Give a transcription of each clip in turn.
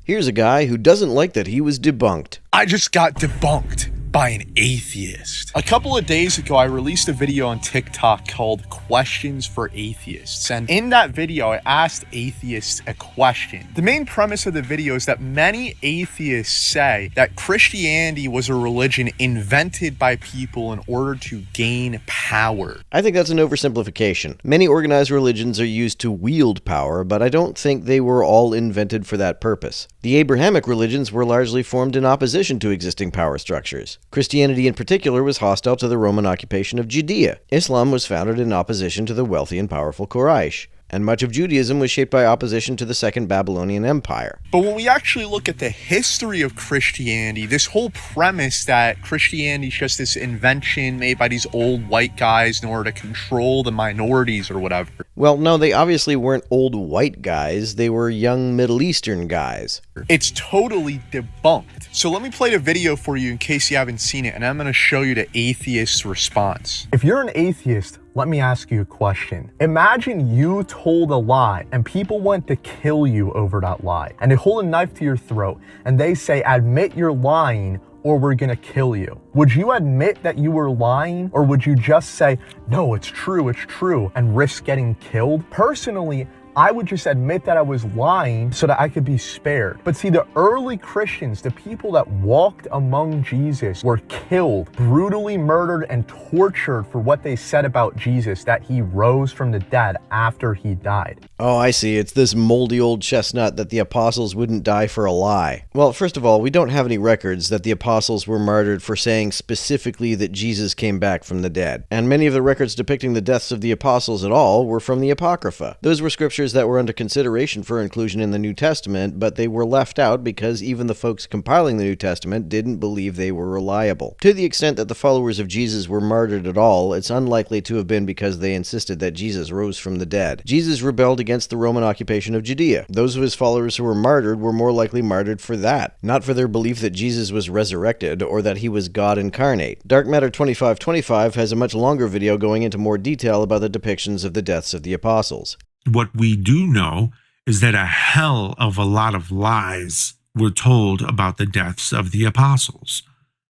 Here's a guy who doesn't like that he was debunked. I just got debunked by an atheist. A couple of days ago, I released a video on TikTok called Questions for Atheists. And in that video, I asked atheists a question. The main premise of the video is that many atheists say that Christianity was a religion invented by people in order to gain power. I think that's an oversimplification. Many organized religions are used to wield power, but I don't think they were all invented for that purpose. The Abrahamic religions were largely formed in opposition to existing power structures. Christianity in particular was hostile to the Roman occupation of Judea. Islam was founded in opposition to the wealthy and powerful Quraysh. And much of Judaism was shaped by opposition to the Second Babylonian Empire. But when we actually look at the history of Christianity, this whole premise that Christianity is just this invention made by these old white guys in order to control the minorities or whatever. Well, no, they obviously weren't old white guys. They were young Middle Eastern guys. It's totally debunked. So let me play the video for you in case you haven't seen it, and I'm going to show you the Atheists Response. If you're an atheist, let me ask you a question. Imagine you told a lie and people went to kill you over that lie. And they hold a knife to your throat and they say, admit you're lying or we're gonna kill you. Would you admit that you were lying, or would you just say, no, it's true, and risk getting killed? Personally, I would just admit that I was lying so that I could be spared. But see, the early Christians, the people that walked among Jesus, were killed, brutally murdered, and tortured for what they said about Jesus, that he rose from the dead after he died. Oh, I see. It's this moldy old chestnut that the apostles wouldn't die for a lie. Well, first of all, we don't have any records that the apostles were martyred for saying specifically that Jesus came back from the dead. And many of the records depicting the deaths of the apostles at all were from the Apocrypha. Those were scriptures that were under consideration for inclusion in the New Testament, but they were left out because even the folks compiling the New Testament didn't believe they were reliable. To the extent that the followers of Jesus were martyred at all, it's unlikely to have been because they insisted that Jesus rose from the dead. Jesus rebelled against the Roman occupation of Judea. Those of his followers who were martyred were more likely martyred for that, not for their belief that Jesus was resurrected or that he was God incarnate. Dark Matter 2525 has a much longer video going into more detail about the depictions of the deaths of the apostles. What we do know is that a hell of a lot of lies were told about the deaths of the apostles.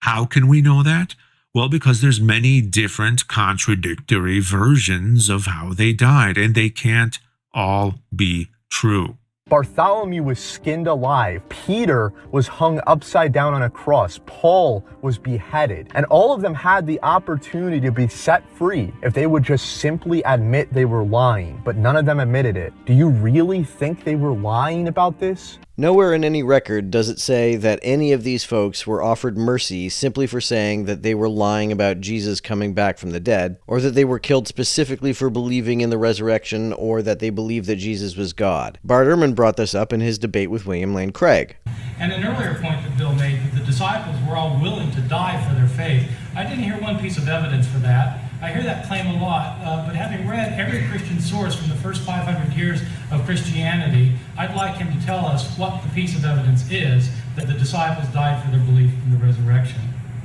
How can we know that? Well, because there's many different contradictory versions of how they died, and they can't all be true. Bartholomew was skinned alive. Peter was hung upside down on a cross. Paul was beheaded. And all of them had the opportunity to be set free if they would just simply admit they were lying, but none of them admitted it. Do you really think they were lying about this? Nowhere in any record does it say that any of these folks were offered mercy simply for saying that they were lying about Jesus coming back from the dead, or that they were killed specifically for believing in the resurrection, or that they believed that Jesus was God. Bart Ehrman brought this up in his debate with William Lane Craig. And an earlier point that Bill made, that the disciples were all willing to die for their faith. I didn't hear one piece of evidence for that. I hear that claim a lot, but having read every Christian source from the first 500 years of Christianity, I'd like him to tell us what the piece of evidence is that the disciples died for their belief in the resurrection.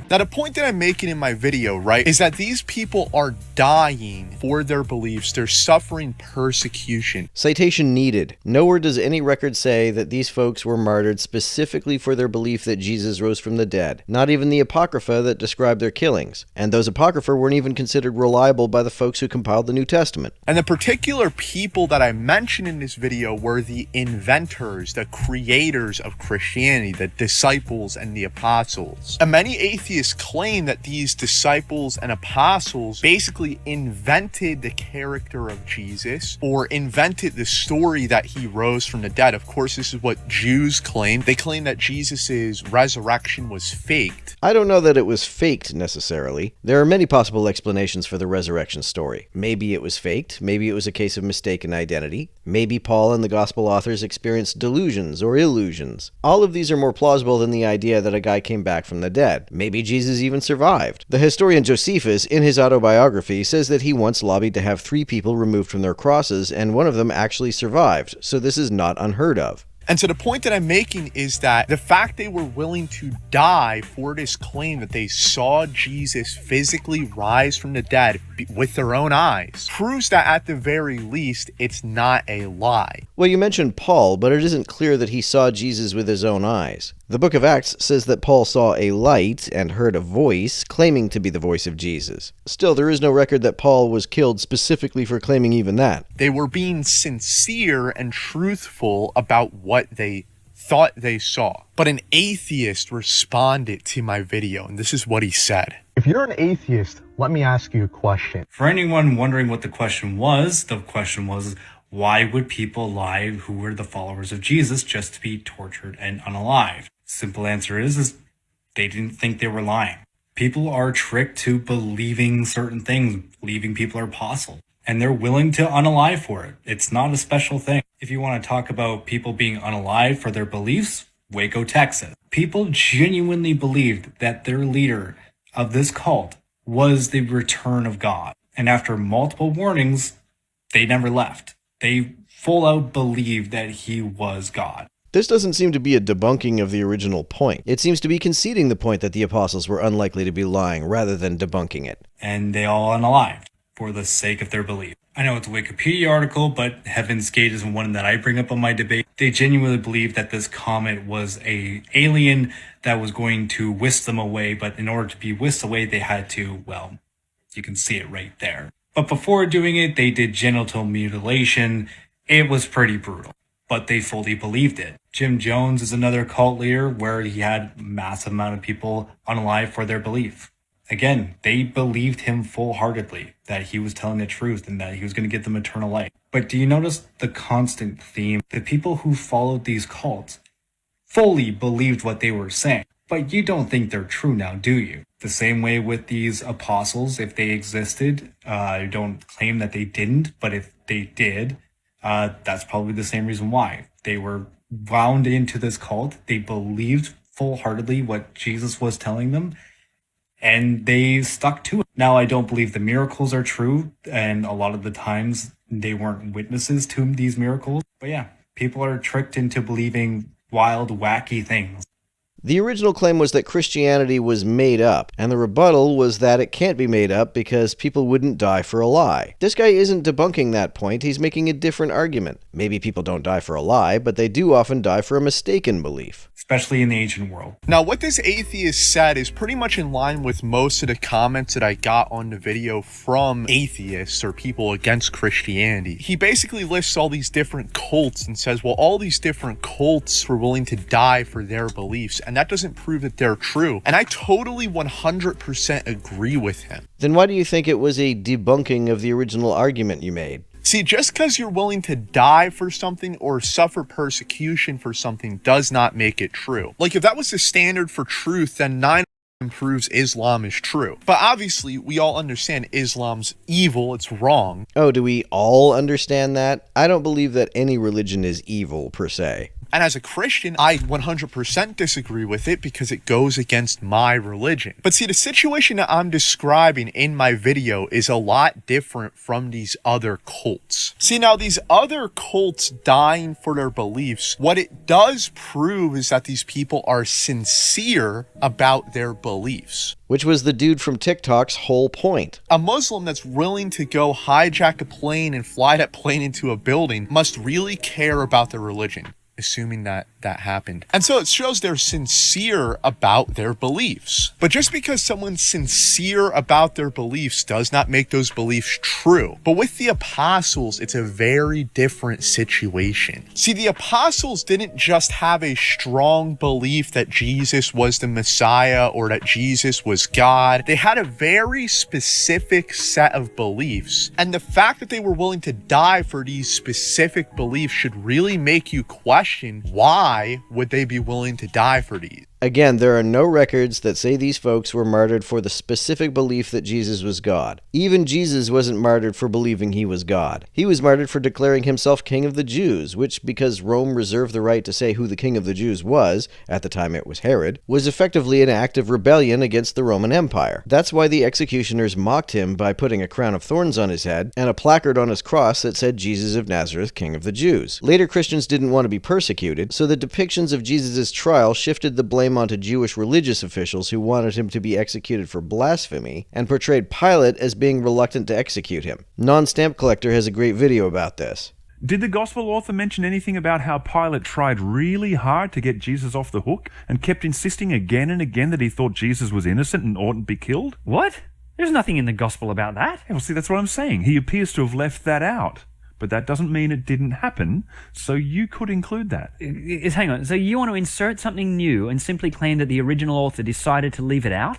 Now, the point that I'm making in my video, right, is that these people are dying for their beliefs. They're suffering persecution. Citation needed. Nowhere does any record say that these folks were martyred specifically for their belief that Jesus rose from the dead. Not even the Apocrypha that described their killings. And those Apocrypha weren't even considered reliable by the folks who compiled the New Testament. And the particular people that I mentioned in this video were the inventors, the creators of Christianity, the disciples and the apostles. And many atheists claim that these disciples and apostles basically invented the character of Jesus, or invented the story that he rose from the dead. Of course, this is what Jews claim. They claim that Jesus's resurrection was faked. I don't know that it was faked necessarily. There are many possible explanations for the resurrection story. Maybe it was faked. Maybe it was a case of mistaken identity. Maybe Paul and the gospel authors experienced delusions or illusions. All of these are more plausible than the idea that a guy came back from the dead. Maybe Jesus even survived. The historian Josephus, in his autobiography, says that he once lobbied to have 3 people removed from their crosses, and one of them actually survived, so this is not unheard of. And so the point that I'm making is that the fact they were willing to die for this claim that they saw Jesus physically rise from the dead with their own eyes proves that at the very least, it's not a lie. Well, you mentioned Paul, but it isn't clear that he saw Jesus with his own eyes. The book of Acts says that Paul saw a light and heard a voice claiming to be the voice of Jesus. Still, there is no record that Paul was killed specifically for claiming even that. They were being sincere and truthful about what they thought they saw. But an atheist responded to my video, and this is what he said. If you're an atheist, let me ask you a question. For anyone wondering what the question was, why would people lie who were the followers of Jesus just to be tortured and unalived? Simple answer is they didn't think they were lying. People are tricked to believing certain things, believing people are apostles, and they're willing to unalive for it. It's not a special thing. If you want to talk about people being unalive for their beliefs, Waco, Texas. People genuinely believed that their leader of this cult was the return of God. And after multiple warnings, they never left. They full out believed that he was God. This doesn't seem to be a debunking of the original point. It seems to be conceding the point that the apostles were unlikely to be lying rather than debunking it. And they all unalived for the sake of their belief. I know it's a Wikipedia article, but Heaven's Gate is one that I bring up on my debate. They genuinely believed that this comet was an alien that was going to whisk them away, but in order to be whisked away, they had to, well, you can see it right there. But before doing it, they did genital mutilation. It was pretty brutal, but they fully believed it. Jim Jones is another cult leader where he had a massive amount of people unalive for their belief. Again, they believed him full-heartedly that he was telling the truth and that he was going to give them eternal life. But do you notice the constant theme? The people who followed these cults fully believed what they were saying. But you don't think they're true now, do you? The same way with these apostles, if they existed, I don't claim that they didn't, but if they did, that's probably the same reason why. They were wound into this cult. They believed full-heartedly what Jesus was telling them, and they stuck to it. Now, I don't believe the miracles are true, and a lot of the times they weren't witnesses to these miracles. But yeah, people are tricked into believing wild, wacky things. The original claim was that Christianity was made up, and the rebuttal was that it can't be made up because people wouldn't die for a lie. This guy isn't debunking that point, he's making a different argument. Maybe people don't die for a lie, but they do often die for a mistaken belief. Especially in the ancient world. Now, what this atheist said is pretty much in line with most of the comments that I got on the video from atheists or people against Christianity. He basically lists all these different cults and says, well, all these different cults were willing to die for their beliefs, and that doesn't prove that they're true. And I totally 100% agree with him. Then why do you think it was a debunking of the original argument you made? See, just because you're willing to die for something or suffer persecution for something does not make it true. Like, if that was the standard for truth, then 9 proves Islam is true. But obviously, we all understand Islam's evil, it's wrong. Oh, do we all understand that? I don't believe that any religion is evil, per se. And as a Christian, I 100% disagree with it because it goes against my religion. But see, the situation that I'm describing in my video is a lot different from these other cults. See, now these other cults dying for their beliefs, what it does prove is that these people are sincere about their beliefs. Which was the dude from TikTok's whole point. A Muslim that's willing to go hijack a plane and fly that plane into a building must really care about their religion, assuming that happened. And so it shows they're sincere about their beliefs. But just because someone's sincere about their beliefs does not make those beliefs true. But with the apostles, it's a very different situation. See, the apostles didn't just have a strong belief that Jesus was the Messiah or that Jesus was God. They had a very specific set of beliefs. And the fact that they were willing to die for these specific beliefs should really make you question, why would they be willing to die for these? Again, there are no records that say these folks were martyred for the specific belief that Jesus was God. Even Jesus wasn't martyred for believing he was God. He was martyred for declaring himself King of the Jews, which, because Rome reserved the right to say who the King of the Jews was, at the time it was Herod, was effectively an act of rebellion against the Roman Empire. That's why the executioners mocked him by putting a crown of thorns on his head and a placard on his cross that said Jesus of Nazareth, King of the Jews. Later Christians didn't want to be persecuted, so the depictions of Jesus' trial shifted the blame onto Jewish religious officials who wanted him to be executed for blasphemy, and portrayed Pilate as being reluctant to execute him. Nonstampcollector has a great video about this. Did the Gospel author mention anything about how Pilate tried really hard to get Jesus off the hook and kept insisting again and again that he thought Jesus was innocent and oughtn't be killed? What? There's nothing in the Gospel about that. Yeah, well, see, that's what I'm saying. He appears to have left that out. But that doesn't mean it didn't happen, so you could include that. Hang on, so you want to insert something new and simply claim that the original author decided to leave it out?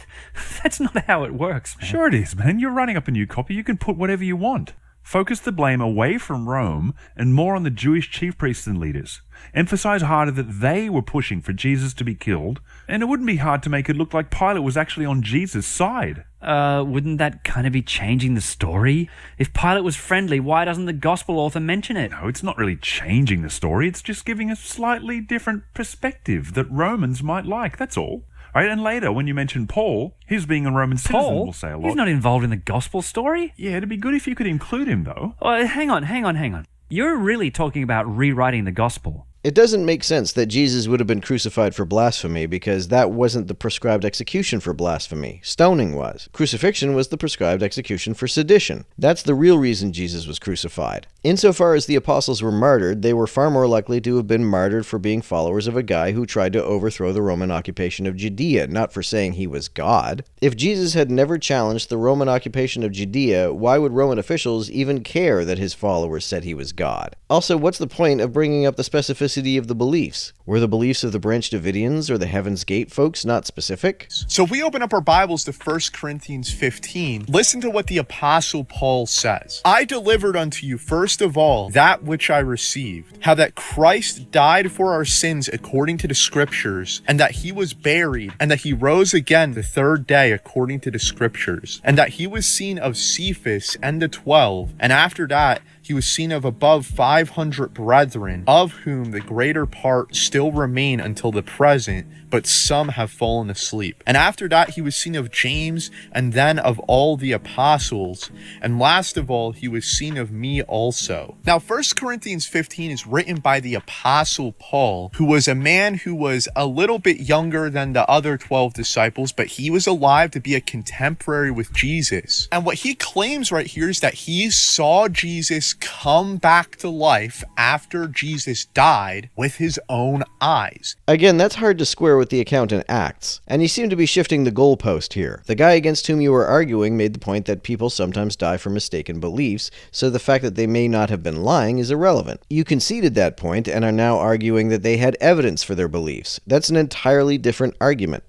That's not how it works, man. Sure it is, man. You're writing up a new copy. You can put whatever you want. Focus the blame away from Rome and more on the Jewish chief priests and leaders. Emphasize harder that they were pushing for Jesus to be killed, and it wouldn't be hard to make it look like Pilate was actually on Jesus' side. Wouldn't that kind of be changing the story? If Pilate was friendly, why doesn't the Gospel author mention it? No, it's not really changing the story. It's just giving a slightly different perspective that Romans might like, that's all. Right, and later, when you mention Paul, his being a Roman citizen will say a lot. He's not involved in the Gospel story? Yeah, it'd be good if you could include him, though. Oh, hang on. You're really talking about rewriting the Gospel. It doesn't make sense that Jesus would have been crucified for blasphemy because that wasn't the prescribed execution for blasphemy. Stoning was. Crucifixion was the prescribed execution for sedition. That's the real reason Jesus was crucified. Insofar as the apostles were martyred, they were far more likely to have been martyred for being followers of a guy who tried to overthrow the Roman occupation of Judea, not for saying he was God. If Jesus had never challenged the Roman occupation of Judea, why would Roman officials even care that his followers said he was God? Also, what's the point of bringing up the specificity of the beliefs? Were the beliefs of the Branch Davidians or the Heaven's Gate folks not specific? So if we open up our Bibles to 1 Corinthians 15, listen to what the Apostle Paul says. I delivered unto you first of all that which I received, how that Christ died for our sins according to the Scriptures, and that he was buried, and that he rose again the third day according to the Scriptures, and that he was seen of Cephas and the 12, and after that he was seen of above 500 brethren, of whom the greater part still remain until the present, but some have fallen asleep. And after that he was seen of James, and then of all the apostles, and last of all he was seen of me also. Now 1 Corinthians 15 is written by the Apostle Paul, who was a man who was a little bit younger than the other 12 disciples, but he was alive to be a contemporary with Jesus. And what he claims right here is that he saw Jesus come back to life after Jesus died with his own eyes. Again, that's hard to square with the account in Acts, and you seem to be shifting the goalpost here. The guy against whom you were arguing made the point that people sometimes die for mistaken beliefs, so the fact that they may not have been lying is irrelevant. You conceded that point and are now arguing that they had evidence for their beliefs. That's an entirely different argument.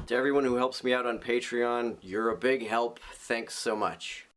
To everyone who helps me out on Patreon, you're a big help. Thanks so much.